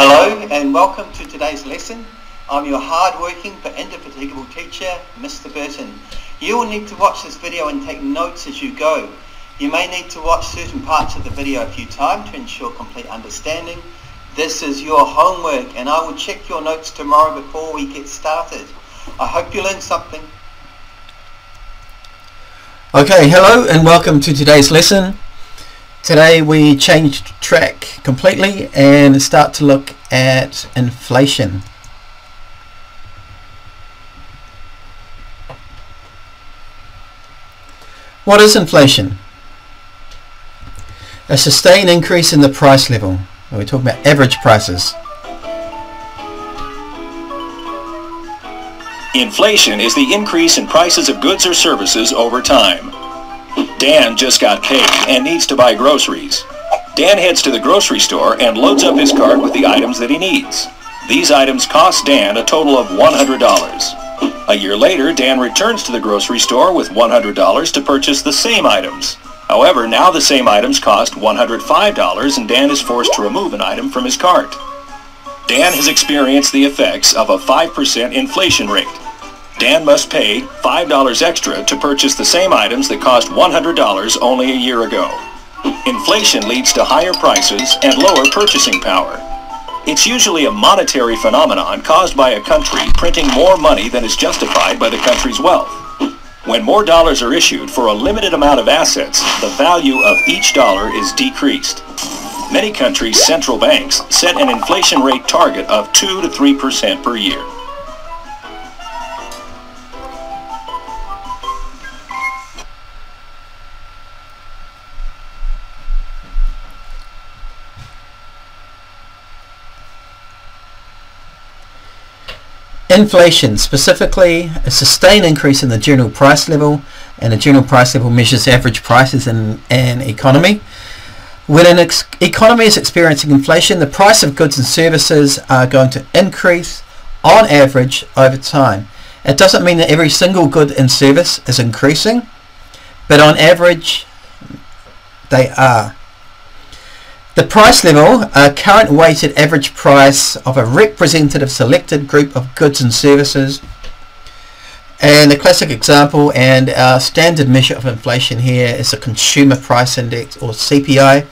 Hello and welcome to today's lesson. I'm your hard-working but indefatigable teacher, Mr. Burton. You will need to watch this video and take notes as you go. You may need to watch certain parts of the video a few times to ensure complete understanding. This is your homework and I will check your notes tomorrow before we get started. I hope you learned something. Okay, hello and welcome to today's lesson. Today we changed track completely and start to look at inflation. What is inflation? A sustained increase in the price level. We're talking about average prices. Inflation is the increase in prices of goods or services over time. Dan just got paid and needs to buy groceries. Dan heads to the grocery store and loads up his cart with the items that he needs. These items cost Dan a total of $100. A year later, Dan returns to the grocery store with $100 to purchase the same items. However, now the same items cost $105 and Dan is forced to remove an item from his cart. Dan has experienced the effects of a 5% inflation rate. Dan must pay $5 extra to purchase the same items that cost $100 only a year ago. Inflation leads to higher prices and lower purchasing power. It's usually a monetary phenomenon caused by a country printing more money than is justified by the country's wealth. When more dollars are issued for a limited amount of assets, the value of each dollar is decreased. Many countries' central banks set an inflation rate target of 2 to 3% per year. Inflation, specifically a sustained increase in the general price level, and the general price level measures average prices in an economy. When an economy is experiencing inflation, the price of goods and services are going to increase on average over time. It doesn't mean that every single good and service is increasing, but on average they are. The price level, a current weighted average price of a representative selected group of goods and services. And the classic example and our standard measure of inflation here is the Consumer Price Index, or CPI.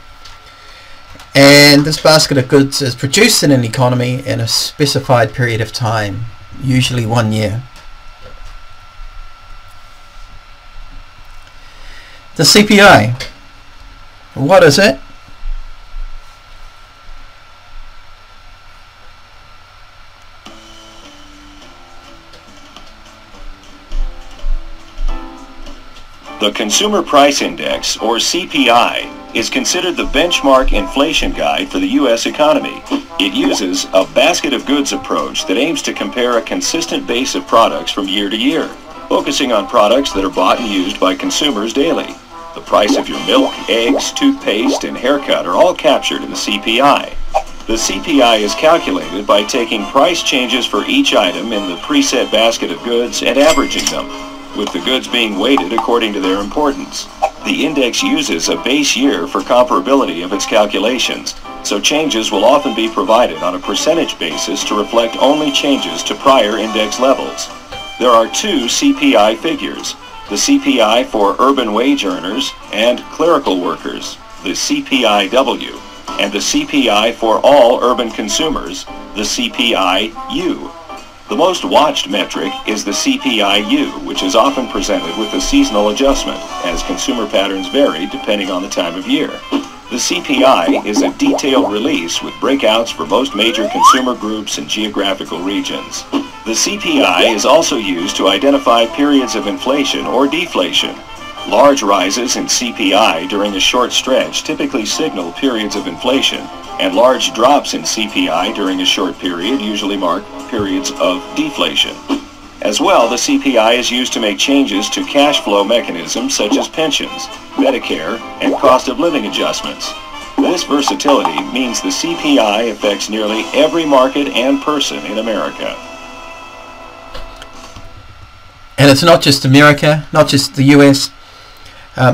And this basket of goods is produced in an economy in a specified period of time, usually 1 year. The CPI, what is it? The Consumer Price Index, or CPI, is considered the benchmark inflation guide for the U.S. economy. It uses a basket of goods approach that aims to compare a consistent base of products from year to year, focusing on products that are bought and used by consumers daily. The price of your milk, eggs, toothpaste, and haircut are all captured in the CPI. The CPI is calculated by taking price changes for each item in the preset basket of goods and averaging them, with the goods being weighted according to their importance. The index uses a base year for comparability of its calculations, so changes will often be provided on a percentage basis to reflect only changes to prior index levels. There are two CPI figures, the CPI for urban wage earners and clerical workers, the CPI-W, and the CPI for all urban consumers, the CPI-U. The most watched metric is the CPI-U, which is often presented with a seasonal adjustment, as consumer patterns vary depending on the time of year. The CPI is a detailed release with breakouts for most major consumer groups and geographical regions. The CPI is also used to identify periods of inflation or deflation. Large rises in CPI during a short stretch typically signal periods of inflation, and large drops in CPI during a short period usually mark periods of deflation. As well, the CPI is used to make changes to cash flow mechanisms such as pensions, Medicare, and cost of living adjustments. This versatility means the CPI affects nearly every market and person in America. And it's not just America, not just the US.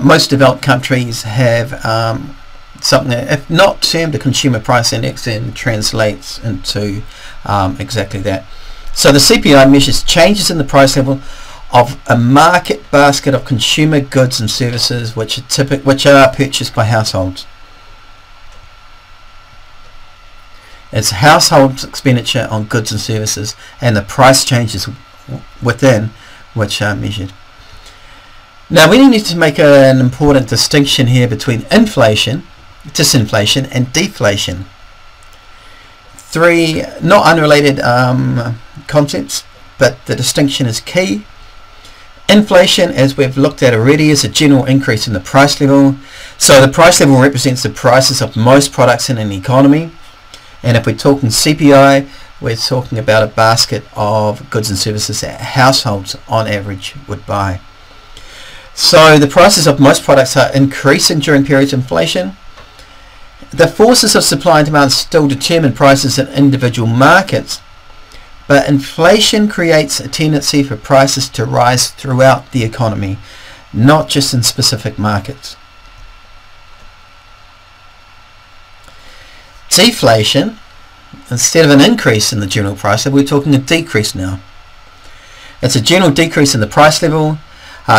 Most developed countries have something that, if not termed a consumer price index, then translates into exactly that. So the CPI measures changes in the price level of a market basket of consumer goods and services which are purchased by households. It's households' expenditure on goods and services and the price changes within which are measured. Now we need to make an important distinction here between inflation, disinflation and deflation. Three not unrelated concepts, but the distinction is key. Inflation, as we've looked at already, is a general increase in the price level. So the price level represents the prices of most products in an economy. And if we're talking CPI, we're talking about a basket of goods and services that households on average would buy. So the prices of most products are increasing during periods of inflation. The forces of supply and demand still determine prices in individual markets, but inflation creates a tendency for prices to rise throughout the economy, not just in specific markets. Deflation, instead of an increase in the general price level, we're talking a decrease now. It's a general decrease in the price level.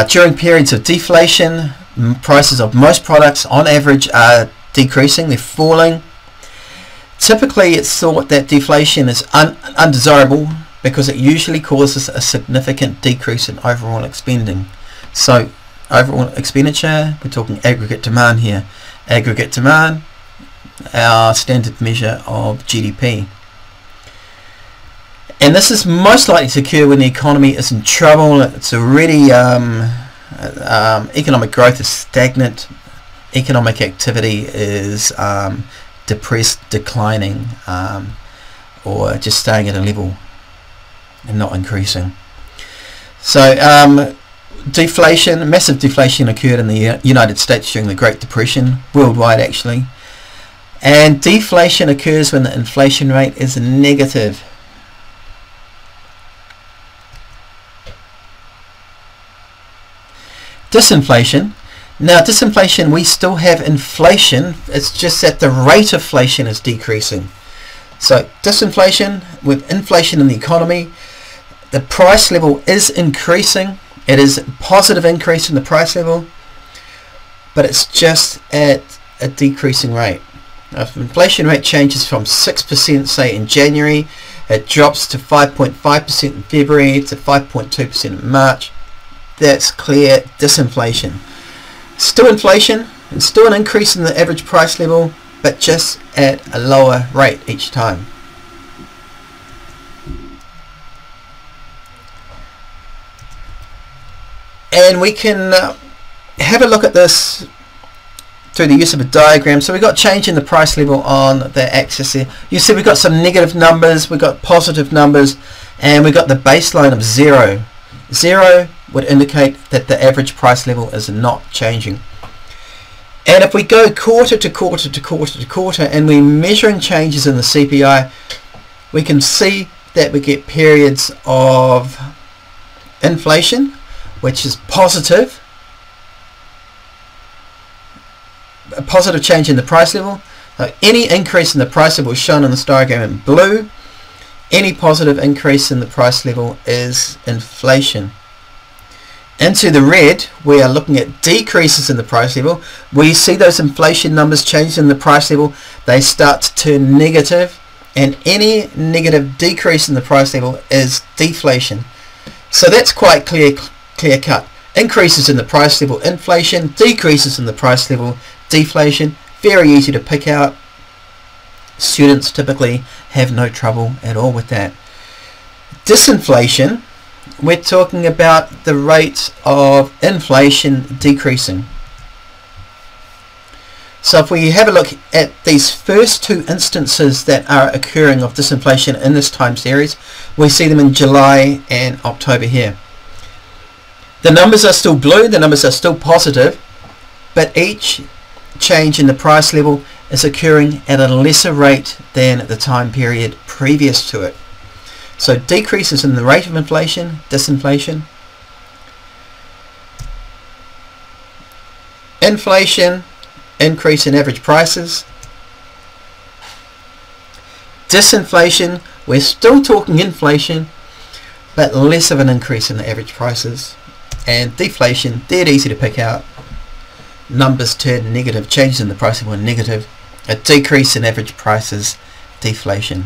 During periods of deflation, prices of most products on average are decreasing, they're falling. Typically it's thought that deflation is undesirable because it usually causes a significant decrease in overall spending. So overall expenditure, we're talking aggregate demand here. Aggregate demand, our standard measure of GDP. And this is most likely to occur when the economy is in trouble. It's already economic growth is stagnant, economic activity is depressed, declining, or just staying at a level and not increasing. So deflation, massive deflation occurred in the United States during the Great Depression, worldwide actually. And deflation occurs when the inflation rate is negative. Disinflation. Now disinflation, we still have inflation, it's just that the rate of inflation is decreasing. So disinflation, with inflation in the economy, the price level is increasing. It is a positive increase in the price level, but it's just at a decreasing rate. Now, if the inflation rate changes from 6% say in January, it drops to 5.5% in February, to 5.2% in March, that's clear disinflation. Still inflation and still an increase in the average price level, but just at a lower rate each time. And we can have a look at this through the use of a diagram. So we've got change in the price level on the axis here. You see we've got some negative numbers, we've got positive numbers, and we've got the baseline of 0. 0 would indicate that the average price level is not changing. And if we go quarter to quarter to quarter to quarter and we're measuring changes in the CPI, we can see that we get periods of inflation, which is positive, a positive change in the price level. Any increase in the price level is shown on this diagram in blue. Any positive increase in the price level is inflation. Into the red, we are looking at decreases in the price level. We see those inflation numbers change in the price level. They start to turn negative, and any negative decrease in the price level is deflation. So that's quite clear cut. Increases in the price level, inflation. Decreases in the price level, deflation. Very easy to pick out. Students typically have no trouble at all with that. Disinflation, we're talking about the rate of inflation decreasing. So if we have a look at these first two instances that are occurring of disinflation in this time series, we see them in July and October here. The numbers are still blue, the numbers are still positive, but each change in the price level is occurring at a lesser rate than the time period previous to it. So decreases in the rate of inflation, disinflation. Inflation increase in average prices. Disinflation, we're still talking inflation, but less of an increase in the average prices. And deflation, dead easy to pick out. Numbers turn negative, changes in the price were negative. A decrease in average prices, deflation.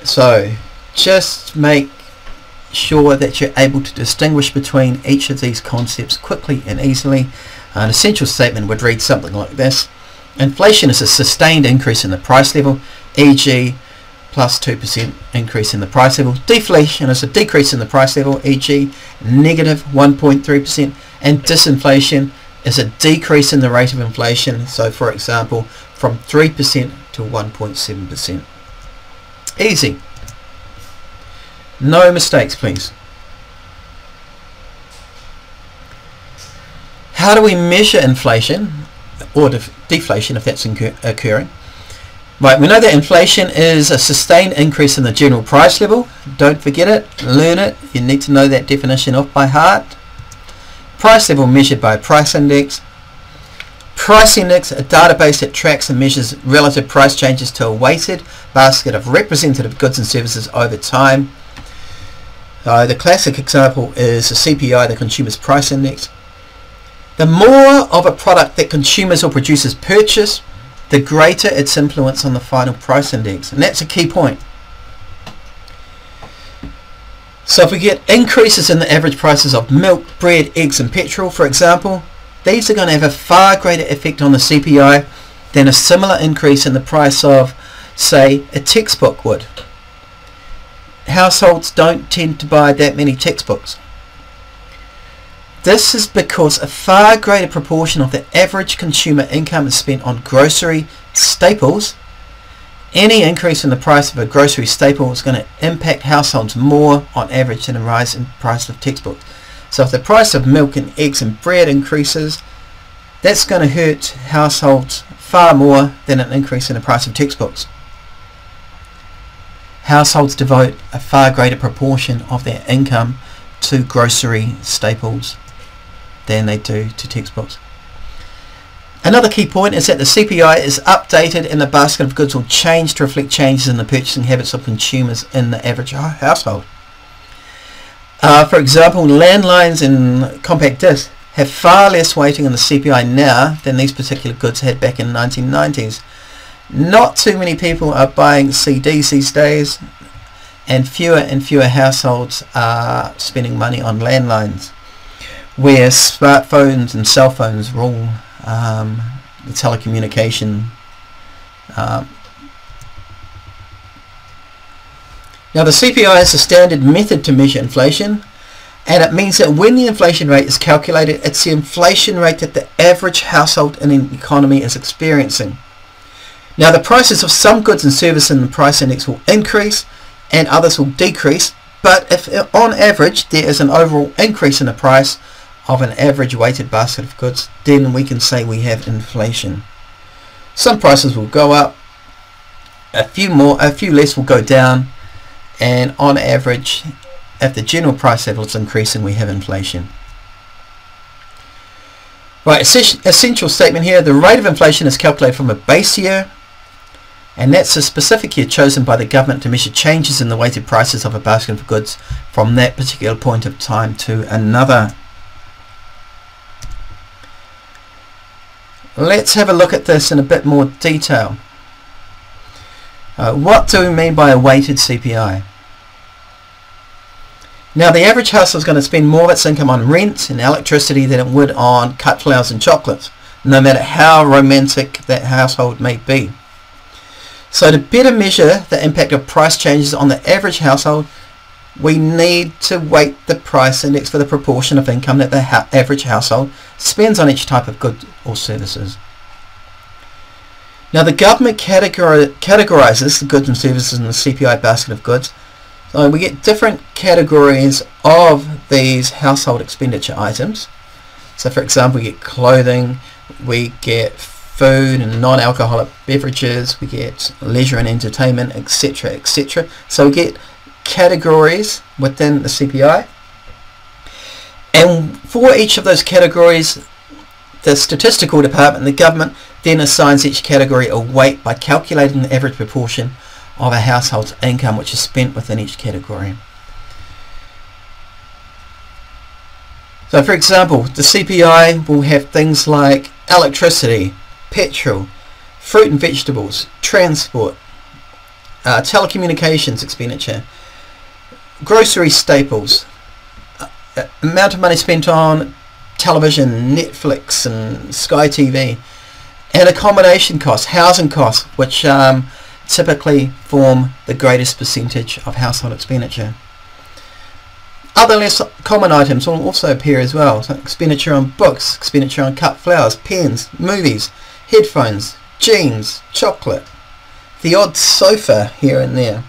So just make sure that you're able to distinguish between each of these concepts quickly and easily. An essential statement would read something like this. Inflation is a sustained increase in the price level, e.g. plus 2% increase in the price level. Deflation is a decrease in the price level, e.g. negative 1.3%. And disinflation is a decrease in the rate of inflation, so for example from 3% to 1.7%. Easy. No mistakes, please. How do we measure inflation or deflation if that's occurring? Right, we know that inflation is a sustained increase in the general price level. Don't forget it, learn it. You need to know that definition off by heart. Price level measured by a price index. Price index, a database that tracks and measures relative price changes to a weighted basket of representative goods and services over time. The classic example is the CPI, the Consumer's Price Index. The more of a product that consumers or producers purchase, the greater its influence on the final price index. And that's a key point. So if we get increases in the average prices of milk, bread, eggs and petrol, for example, these are going to have a far greater effect on the CPI than a similar increase in the price of, say, a textbook would. Households don't tend to buy that many textbooks. This is because a far greater proportion of the average consumer income is spent on grocery staples. Any increase in the price of a grocery staple is going to impact households more on average than a rise in price of textbooks. So if the price of milk and eggs and bread increases, that's going to hurt households far more than an increase in the price of textbooks. Households devote a far greater proportion of their income to grocery staples than they do to textbooks. Another key point is that the CPI is updated and the basket of goods will change to reflect changes in the purchasing habits of consumers in the average household. For example, landlines and compact discs have far less weighting in the CPI now than these particular goods had back in the 1990s. Not too many people are buying CDs these days, and fewer households are spending money on landlines, where smartphones and cell phones rule the telecommunication. Now the CPI is a standard method to measure inflation, and it means that when the inflation rate is calculated, it's the inflation rate that the average household in an economy is experiencing. Now the prices of some goods and services in the price index will increase and others will decrease, but if on average there is an overall increase in the price of an average weighted basket of goods, then we can say we have inflation. Some prices will go up, a few less will go down, and on average, if the general price level is increasing, we have inflation. Right, essential statement here, the rate of inflation is calculated from a base year, and that's a specific year chosen by the government to measure changes in the weighted prices of a basket of goods from that particular point of time to another. Let's have a look at this in a bit more detail. What do we mean by a weighted CPI? Now the average household is going to spend more of its income on rent and electricity than it would on cut flowers and chocolates, no matter how romantic that household may be. So to better measure the impact of price changes on the average household, we need to weight the price index for the proportion of income that the average household spends on each type of good or services. Now the government categorizes the goods and services in the CPI basket of goods. So we get different categories of these household expenditure items. So for example, we get clothing, we get food and non-alcoholic beverages, we get leisure and entertainment, etc., etc. So we get categories within the CPI, And for each of those categories, the statistical department, the government, then assigns each category a weight by calculating the average proportion of a household's income which is spent within each category. So for example, the CPI will have things like electricity, petrol, fruit and vegetables, transport, telecommunications expenditure, grocery staples, amount of money spent on television, Netflix and Sky TV, and accommodation costs, housing costs, which typically form the greatest percentage of household expenditure. Other less common items will also appear as well, so expenditure on books, expenditure on cut flowers, pens, movies, headphones, jeans, chocolate, the odd sofa here and there.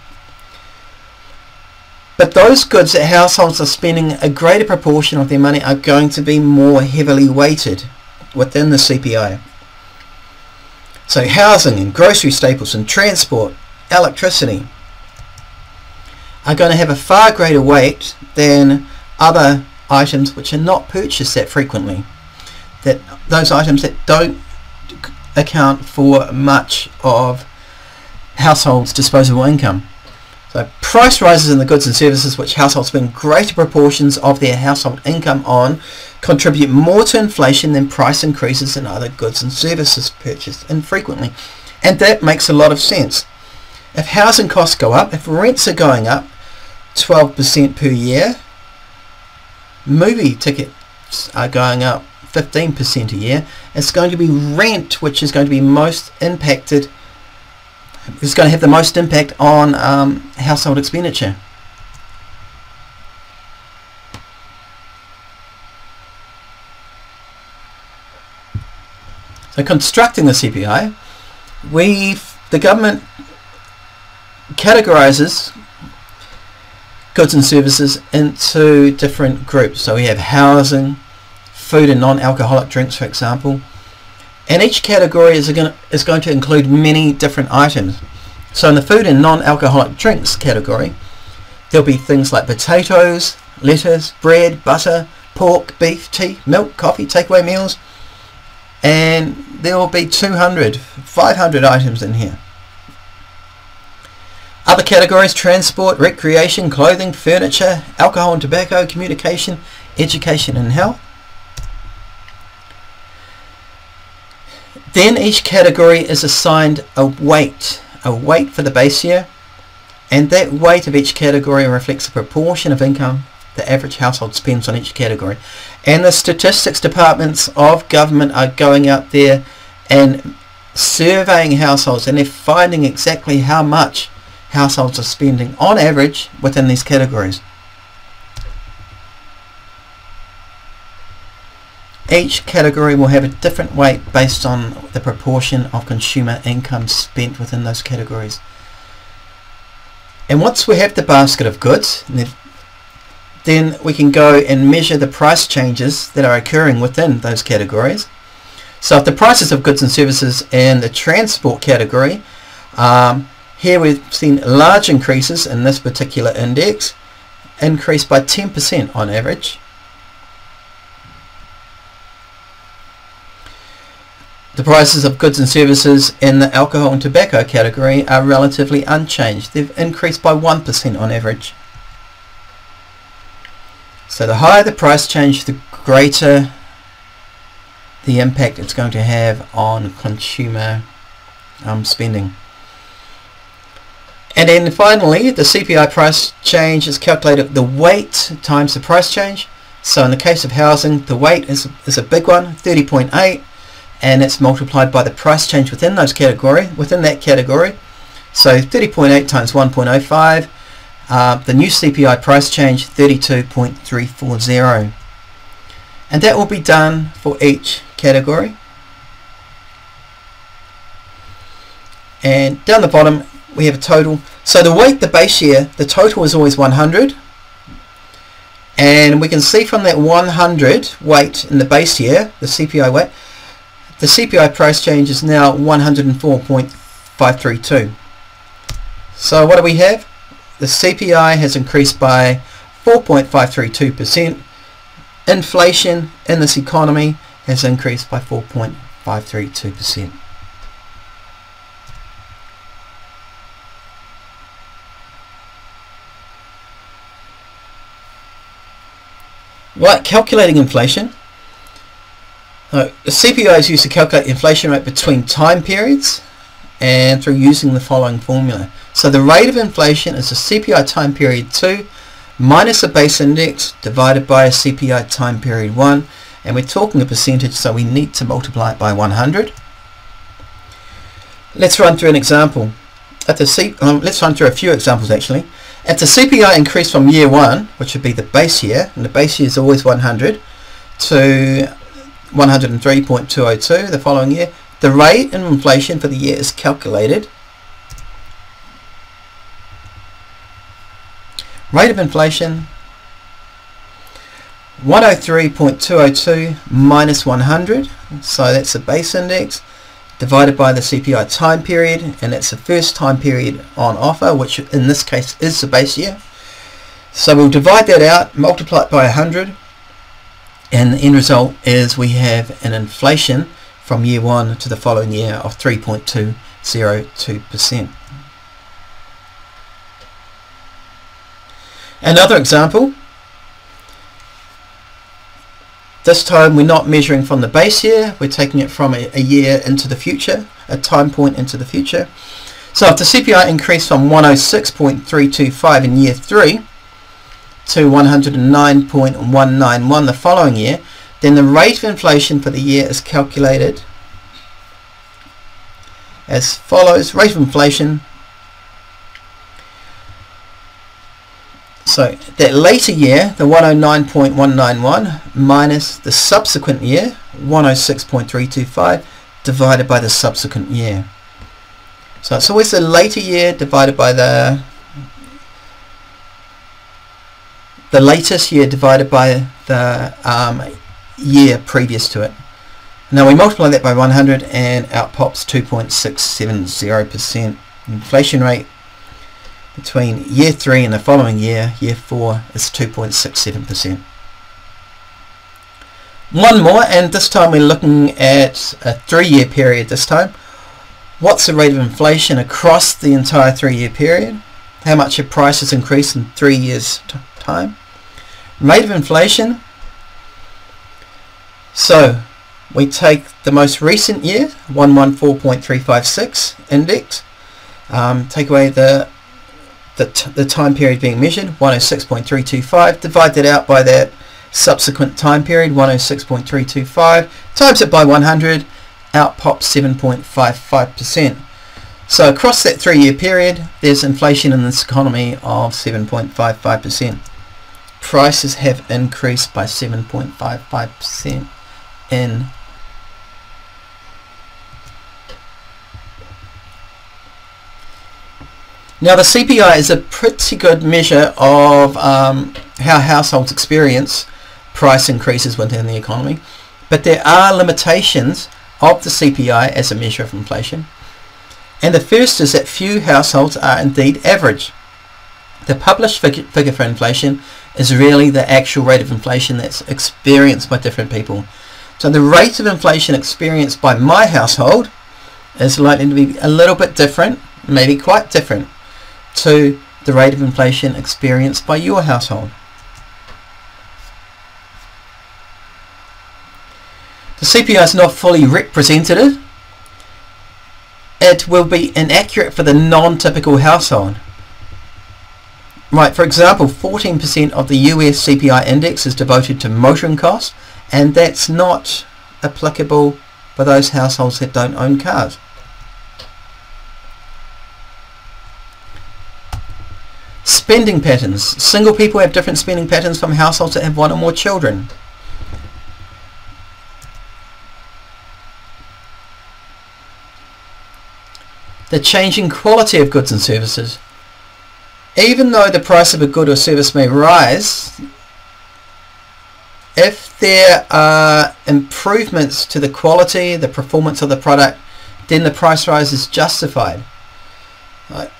But those goods that households are spending a greater proportion of their money are going to be more heavily weighted within the CPI. So housing and grocery staples and transport, electricity are going to have a far greater weight than other items which are not purchased that frequently. That those items that don't account for much of households' disposable income. So price rises in the goods and services which households spend greater proportions of their household income on contribute more to inflation than price increases in other goods and services purchased infrequently. And that makes a lot of sense. If housing costs go up, if rents are going up 12% per year, movie tickets are going up 15% a year, it's going to be rent which is going to be most impacted. It's going to have the most impact on household expenditure. So constructing the CPI, the government categorises goods and services into different groups. So we have housing, food and non-alcoholic drinks, for example. And each category is going to include many different items. So in the food and non-alcoholic drinks category, there'll be things like potatoes, lettuce, bread, butter, pork, beef, tea, milk, coffee, takeaway meals, and there will be 200, 500 items in here. Other categories: transport, recreation, clothing, furniture, alcohol and tobacco, communication, education and health. Then each category is assigned a weight for the base year, and that weight of each category reflects the proportion of income the average household spends on each category. And the statistics departments of government are going out there and surveying households, and they're finding exactly how much households are spending on average within these categories. Each category will have a different weight based on the proportion of consumer income spent within those categories. And once we have the basket of goods, then we can go and measure the price changes that are occurring within those categories. So if the prices of goods and services in the transport category, here we've seen large increases in this particular index, increased by 10% on average. The prices of goods and services in the alcohol and tobacco category are relatively unchanged. They've increased by 1% on average. So the higher the price change, the greater the impact it's going to have on consumer spending. And then finally, the CPI price change is calculated the weight times the price change. So in the case of housing, the weight is a big one, 30.8. And it's multiplied by the price change within that category. So 30.8 times 1.05, the new CPI price change 32.340, and that will be done for each category. And down the bottom we have a total. So the weight, the base year, the total is always 100, and we can see from that 100 weight in the base year, the CPI weight, the CPI price change is now 104.532. So what do we have? The CPI has increased by 4.532% inflation in this economy has increased by 4.532%. Right, calculating inflation. The CPI is used to calculate the inflation rate between time periods and through using the following formula. So the rate of inflation is the CPI time period 2 minus a base index divided by a CPI time period 1, and we're talking a percentage, so we need to multiply it by 100. Let's run through an example. Let's run through a few examples actually. If the CPI increased from year 1, which would be the base year, and the base year is always 100, to 103.202 the following year, the rate of inflation for the year is calculated. Rate of inflation 103.202 minus 100, so that's the base index, divided by the CPI time period, and that's the first time period on offer, which in this case is the base year. So we'll divide that out, multiply it by 100, and the end result is we have an inflation from year 1 to the following year of 3.202%. Another example. This time we're not measuring from the base year, we're taking it from a year into the future, a time point into the future. So if the CPI increased from 106.325 in year 3 to 109.191 the following year, then the rate of inflation for the year is calculated as follows. Rate of inflation, so that later year, the 109.191 minus the subsequent year, 106.325, divided by the subsequent year. So it's always the later year divided by the latest year divided by the year previous to it. Now we multiply that by 100 and out pops 2.670%. Inflation rate between year 3 and the following year, year 4, is 2.67%. One more, and this time we're looking at a 3-year period this time. What's the rate of inflation across the entire 3-year period? How much your prices increase in 3 years time? Rate of inflation. So we take the most recent year, 114.356 index, take away the time period being measured, 106.325, divide that out by that subsequent time period, 106.325, times it by 100, out pops 7.55%. So across that 3-year period, there's inflation in this economy of 7.55%. Prices have increased by 7.55% in Now the CPI is a pretty good measure of how households experience price increases within the economy, but there are limitations of the CPI as a measure of inflation, and the first is that few households are indeed average. The published figure for inflation is really the actual rate of inflation that's experienced by different people. So the rate of inflation experienced by my household is likely to be a little bit different, maybe quite different, to the rate of inflation experienced by your household. The CPI is not fully representative. It will be inaccurate for the non-typical household. Right, for example, 14% of the US CPI index is devoted to motoring costs, and that's not applicable for those households that don't own cars. Spending patterns. Single people have different spending patterns from households that have one or more children. The changing quality of goods and services. Even though the price of a good or service may rise, if there are improvements to the quality, the performance of the product, then the price rise is justified. Right.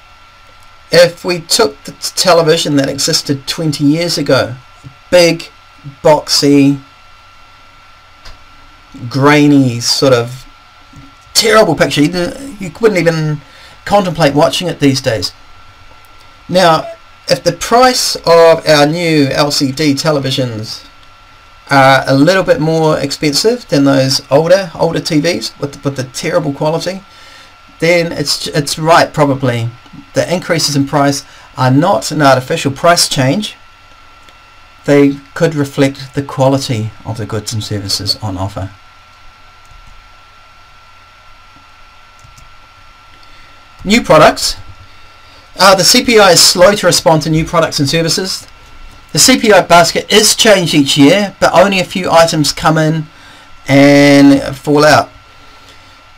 If we took the television that existed 20 years ago, big boxy, grainy, sort of terrible picture. You wouldn't even contemplate watching it these days. Now, if the price of our new LCD televisions are a little bit more expensive than those older TVs with the terrible quality, then it's right probably. The increases in price are not an artificial price change. They could reflect the quality of the goods and services on offer. New products. The CPI is slow to respond to new products and services. The CPI basket is changed each year, but only a few items come in and fall out.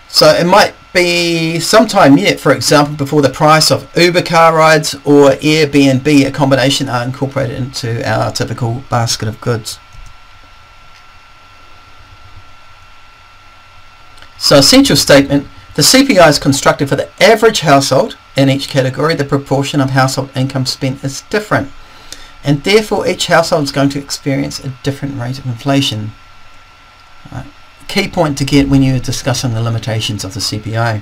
So it might be some time yet, for example, before the price of Uber car rides or Airbnb accommodation are incorporated into our typical basket of goods. So, essential statement: the CPI is constructed for the average household. In each category, the proportion of household income spent is different, and therefore each household is going to experience a different rate of inflation. Key point to get when you're discussing the limitations of the CPI.